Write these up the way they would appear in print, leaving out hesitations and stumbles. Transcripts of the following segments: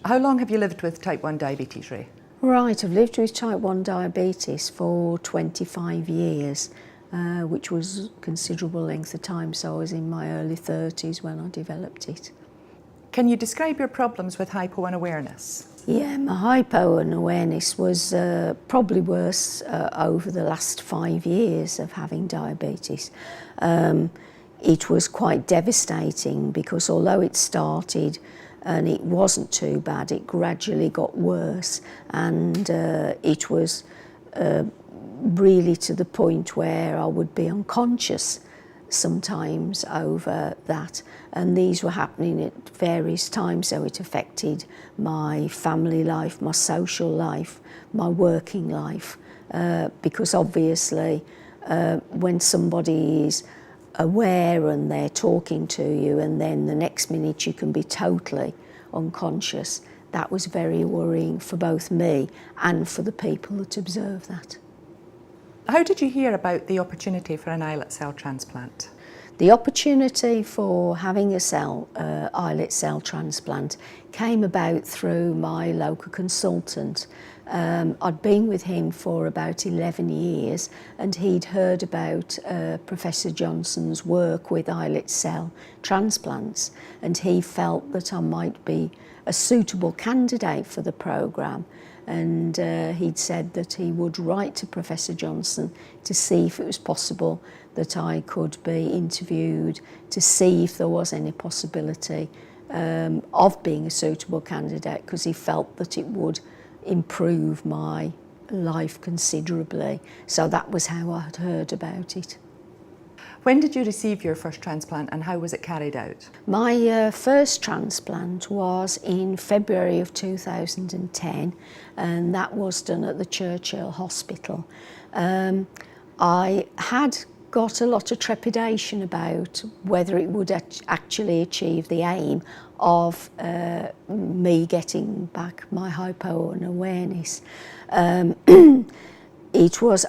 How long have you lived with type 1 diabetes, Rae? Right, I've lived with type 1 diabetes for 25 years, which was a considerable length of time, so I was in my early 30s when I developed it. Can you describe your problems with hypo unawareness? Yeah, my hypo unawareness was probably worse over the last 5 years of having diabetes. It was quite devastating because although it started and it wasn't too bad, it gradually got worse, and it was really to the point where I would be unconscious sometimes over that, and these were happening at various times, so it affected my family life, my social life, my working life, because obviously when somebody is aware and they're talking to you and then the next minute you can be totally unconscious, that was very worrying for both me and for the people that observe that. How did you hear about the opportunity for an islet cell transplant? The opportunity for having a islet cell transplant came about through my local consultant. I'd been with him for about 11 years and he'd heard about Professor Johnson's work with islet cell transplants, and he felt that I might be a suitable candidate for the programme, and he'd said that he would write to Professor Johnson to see if it was possible that I could be interviewed to see if there was any possibility of being a suitable candidate, because he felt that it would improve my life considerably. So that was how I had heard about it. When did you receive your first transplant and how was it carried out? My first transplant was in February of 2010, and that was done at the Churchill Hospital. I had got a lot of trepidation about whether it would actually achieve the aim of me getting back my hypo unawareness. I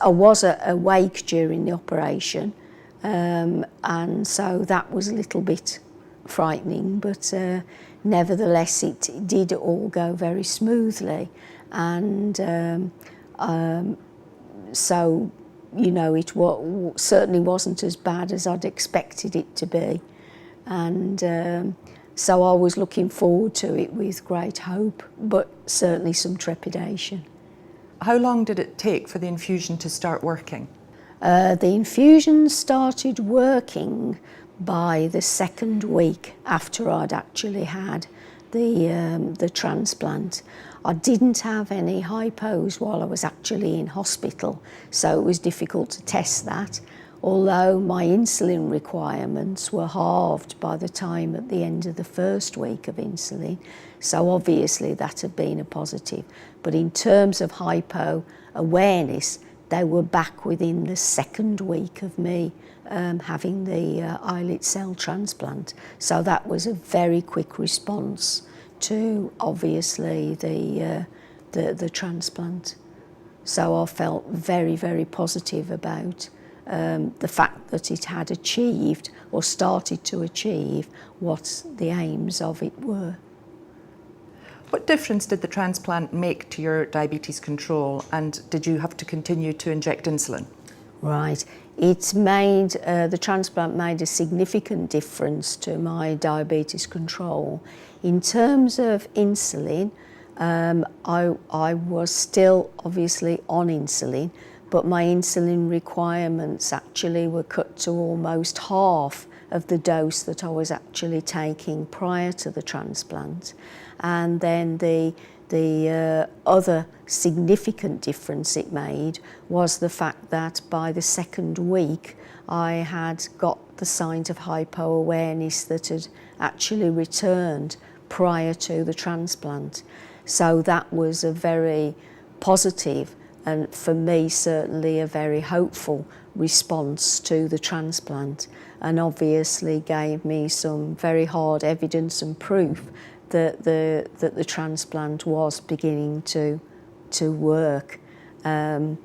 was awake during the operation, and so that was a little bit frightening, but nevertheless it did all go very smoothly, and so you know, it certainly wasn't as bad as I'd expected it to be, and so I was looking forward to it with great hope, but certainly some trepidation. How long did it take for the infusion to start working? The infusion started working by the second week after I'd actually had the transplant. I didn't have any hypos while I was actually in hospital, so it was difficult to test that, although my insulin requirements were halved by the time at the end of the first week of insulin, so obviously that had been a positive. But in terms of hypo awareness, they were back within the second week of me having the islet cell transplant. So that was a very quick response to obviously the transplant. So I felt very, very positive about the fact that it had achieved or started to achieve what the aims of it were. What difference did the transplant make to your diabetes control, and did you have to continue to inject insulin? Right. The transplant made a significant difference to my diabetes control. In terms of insulin, I was still obviously on insulin, but my insulin requirements actually were cut to almost half of the dose that I was actually taking prior to the transplant. And then the other significant difference it made was the fact that by the second week I had got the signs of hypo-awareness that had actually returned prior to the transplant. So that was a very positive, and for me certainly a very hopeful response to the transplant, and obviously gave me some very hard evidence and proof that the transplant was beginning to work. And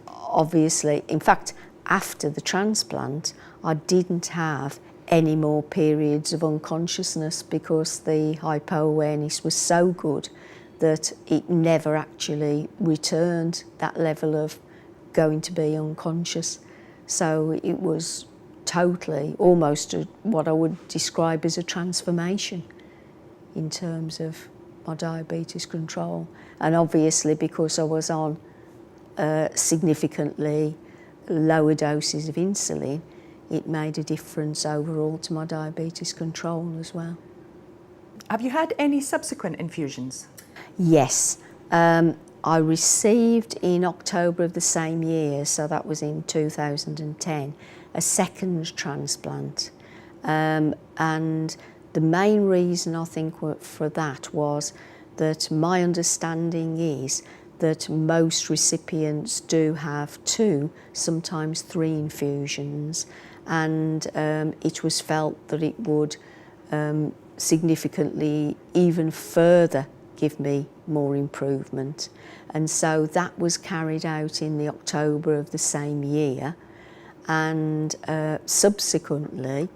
obviously, in fact, after the transplant, I didn't have any more periods of unconsciousness, because the hypo-awareness was so good that it never actually returned that level of going to be unconscious. So it was totally almost what I would describe as a transformation in terms of my diabetes control. And obviously, because I was on significantly lower doses of insulin, it made a difference overall to my diabetes control as well. Have you had any subsequent infusions? Yes. I received in October of the same year, so that was in 2010, a second transplant. And the main reason I think for that was that my understanding is that most recipients do have 2, sometimes 3 infusions, and it was felt that it would significantly even further give me more improvement. And so that was carried out in the October of the same year, and subsequently,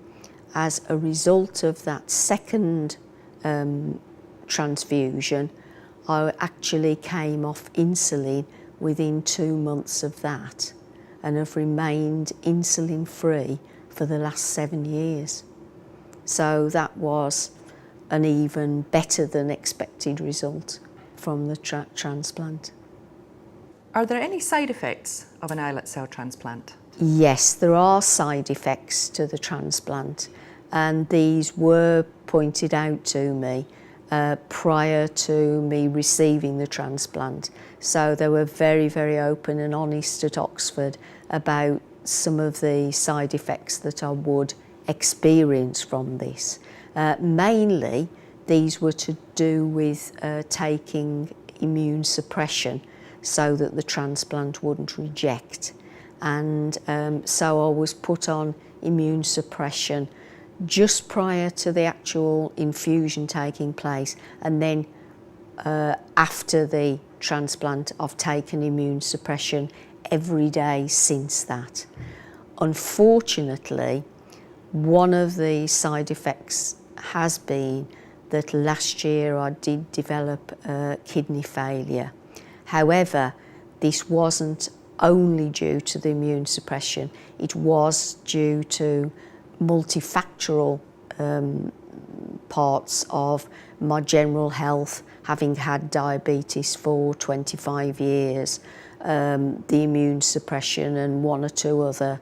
as a result of that second transfusion, I actually came off insulin within 2 months of that, and have remained insulin free for the last 7 years. So that was an even better than expected result from the transplant. Are there any side effects of an islet cell transplant? Yes, there are side effects to the transplant, and these were pointed out to me prior to me receiving the transplant. So they were very, very open and honest at Oxford about some of the side effects that I would experience from this. Mainly, these were to do with taking immune suppression so that the transplant wouldn't reject. And so I was put on immune suppression just prior to the actual infusion taking place, and then after the transplant I've taken immune suppression every day since that. Unfortunately, one of the side effects has been that last year I did develop kidney failure. However, this wasn't only due to the immune suppression, it was due to multifactorial parts of my general health, having had diabetes for 25 years, the immune suppression and 1 or 2 other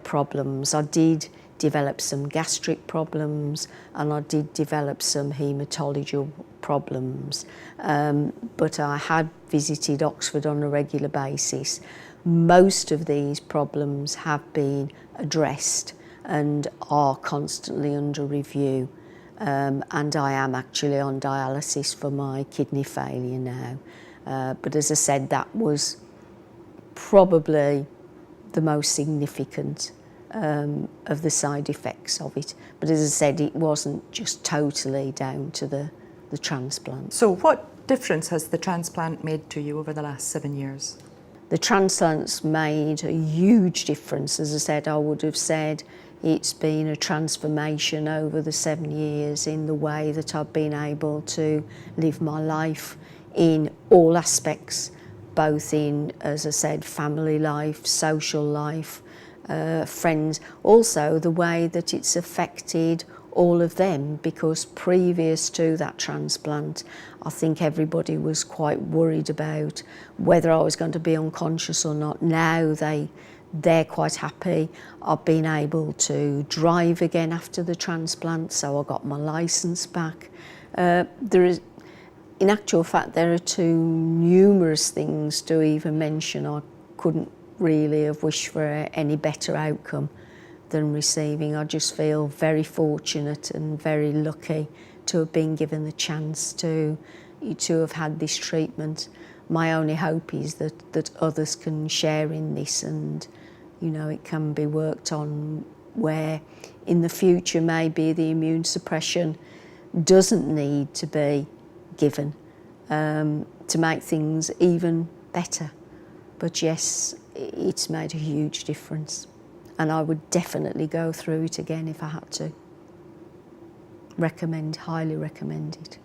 problems. I did develop some gastric problems, and I did develop some haematological problems, but I had visited Oxford on a regular basis. Most of these problems have been addressed and are constantly under review, and I am actually on dialysis for my kidney failure now. But as I said, that was probably the most significant of the side effects of it. But as I said, it wasn't just totally down to the transplant. So what difference has the transplant made to you over the last 7 years? The transplant's made a huge difference. As I said, I would have said it's been a transformation over the 7 years in the way that I've been able to live my life in all aspects, both in, as I said, family life, social life, friends, also the way that it's affected all of them, because previous to that transplant I think everybody was quite worried about whether I was going to be unconscious or not. Now they're quite happy. I've been able to drive again after the transplant, so I got my licence back. In actual fact, there are too numerous things to even mention. I couldn't really have wished for any better outcome than receiving. I just feel very fortunate and very lucky to have been given the chance to have had this treatment. My only hope is that others can share in this, and it can be worked on where in the future maybe the immune suppression doesn't need to be given to make things even better. But yes, it's made a huge difference. and I would definitely go through it again if I had to. Highly recommend it.